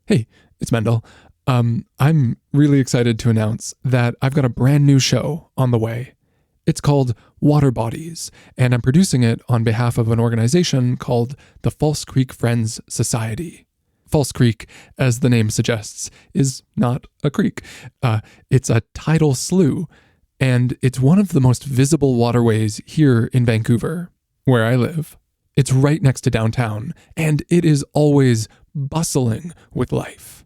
Hey, it's Mendel. I'm really excited to announce that I've got a brand new show on the way. It's called Waterbodies, and I'm producing it on behalf of an organization called the False Creek Friends Society. False Creek, as the name suggests, is not a creek. It's a tidal slough, and it's one of the most visible waterways here in Vancouver, where I live. It's right next to downtown, and it is always bustling with life.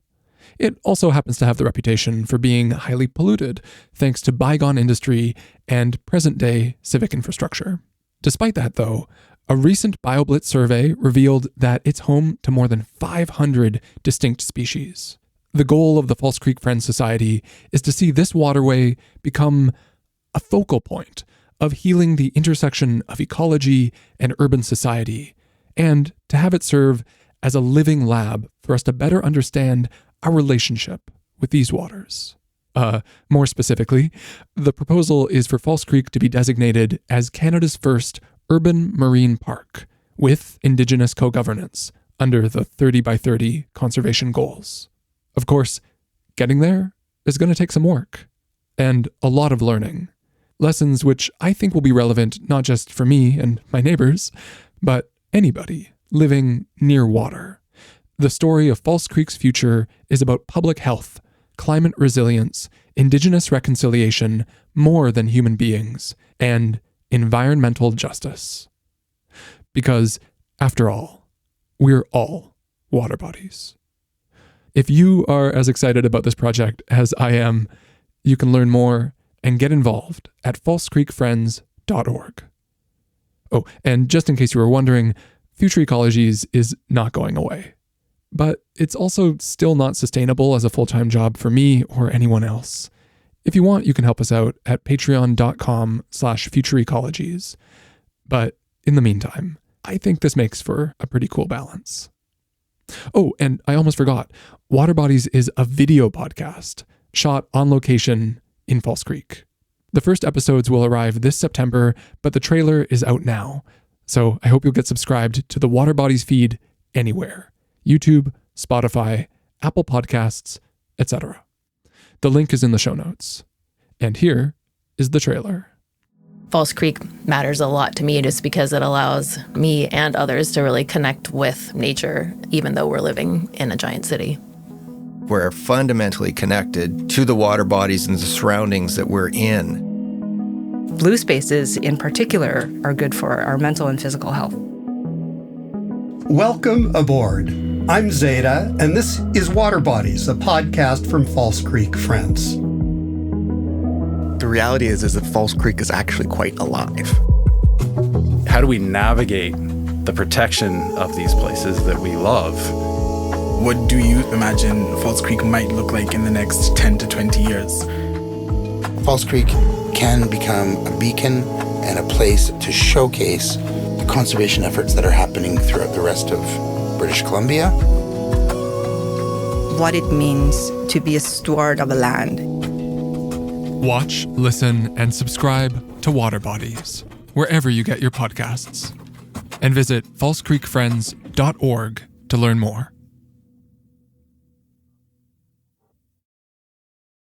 It also happens to have the reputation for being highly polluted, thanks to bygone industry and present-day civic infrastructure. Despite that, though, a recent bioblitz survey revealed that it's home to more than 500 distinct species. The goal of the False Creek Friends Society is to see this waterway become a focal point of healing the intersection of ecology and urban society, and to have it serve as a living lab for us to better understand our relationship with these waters. More specifically, the proposal is for False Creek to be designated as Canada's first urban marine park with Indigenous co-governance under the 30 by 30 conservation goals. Of course, getting there is going to take some work and a lot of learning. Lessons which I think will be relevant not just for me and my neighbors, but anybody living near water. The story of False Creek's future is about public health, climate resilience, Indigenous reconciliation more than human beings, and environmental justice. Because, after all, we're all water bodies. If you are as excited about this project as I am, you can learn more and get involved at falsecreekfriends.org. Oh, and just in case you were wondering, Future Ecologies is not going away. But it's also still not sustainable as a full-time job for me or anyone else. If you want, you can help us out at patreon.com/futureecologies. But in the meantime, I think this makes for a pretty cool balance. Oh, and I almost forgot, Waterbodies is a video podcast shot on location in False Creek. The first episodes will arrive this September, but the trailer is out now. So I hope you'll get subscribed to the Waterbodies feed anywhere. YouTube, Spotify, Apple Podcasts, etc. The link is in the show notes. And here is the trailer. False Creek matters a lot to me just because it allows me and others to really connect with nature, even though we're living in a giant city. We're fundamentally connected to the water bodies and the surroundings that we're in. Blue spaces in particular are good for our mental and physical health. Welcome aboard. I'm Zeta, and this is Waterbodies, a podcast from False Creek Friends. The reality is that False Creek is actually quite alive. How do we navigate the protection of these places that we love? What do you imagine False Creek might look like in the next 10 to 20 years? False Creek can become a beacon and a place to showcase the conservation efforts that are happening throughout the rest of British Columbia. What it means to be a steward of a land. Watch, listen, and subscribe to Waterbodies, wherever you get your podcasts. And visit falsecreekfriends.org to learn more.